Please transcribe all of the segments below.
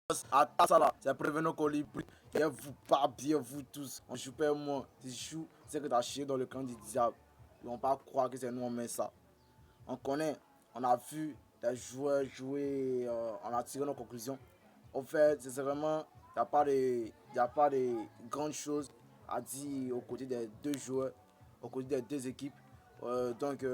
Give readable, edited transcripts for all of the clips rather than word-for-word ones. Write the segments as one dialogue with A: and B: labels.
A: À ça là, c'est prévenant colibri. Et vous pas bien, vous tous. On joue pas moi. Tu joues, c'est que t'as chié dans le camp du diable. Ils vont pas croire que c'est nous on met ça. On connaît, on a vu des joueurs jouer, on a tiré nos conclusions. En fait, c'est vraiment, il n'y a pas de grandes choses à dire aux côtés des deux joueurs, aux côtés des deux équipes. Donc,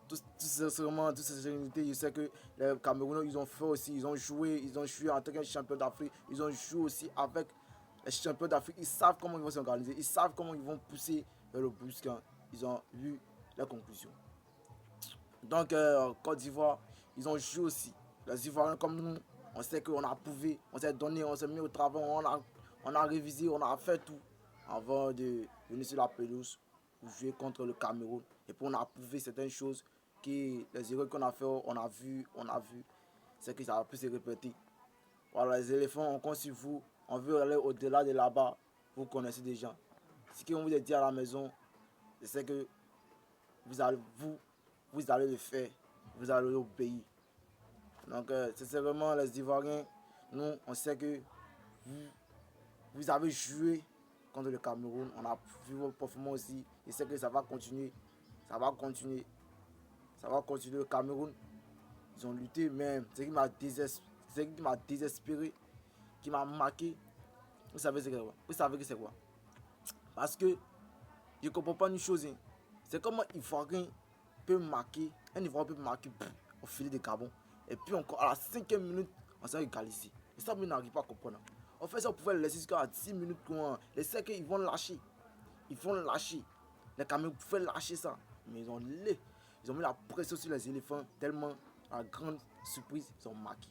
A: toutes ces sérénités, je sais que les Camerounais, ils ont fait aussi, ils ont joué en tant que champion d'Afrique, ils ont joué aussi avec les champions d'Afrique. Ils savent comment ils vont s'organiser, ils savent comment ils vont pousser vers le but quand ils ont vu les conclusions. Donc, Côte d'Ivoire, ils ont joué aussi. Les Ivoiriens comme nous, on sait qu'on a prouvé, on s'est donné, on s'est mis au travail, on a révisé, on a fait tout avant de venir sur la pelouse pour jouer contre le Cameroun. Et puis on a prouvé certaines choses que les erreurs qu'on a fait, on a vu, c'est que ça va plus se répéter. Voilà, les éléphants, on compte sur vous, on veut aller au-delà de là-bas, vous connaissez déjà. Ce qu'on vous a dit à la maison, c'est que vous allez le faire, vous allez obéir. Donc, c'est vraiment les Ivoiriens. Nous, on sait que vous, vous avez joué contre le Cameroun. On a vu vos performances aussi. Je sais que ça va continuer. Ça va continuer. Ça va continuer. Le Cameroun, ils ont lutté, mais ce qui m'a désespéré, qui m'a marqué. Vous savez c'est quoi? Vous savez que c'est quoi? Parce que je ne comprends pas une chose. Hein. C'est comment Ivoirien peut marquer, un Ivoirien peut marquer au filet de carbone. Et puis encore à la 5e minute, on s'est égalisé. Et ça, on n'arrive pas à comprendre. En fait, ça, on pouvait le laisser jusqu'à 10 minutes. Les secs, ils vont lâcher. Ils vont lâcher. Les Camerounais pouvaient lâcher ça. Mais ils ont mis la pression sur les éléphants tellement, à grande surprise, ils ont marqué.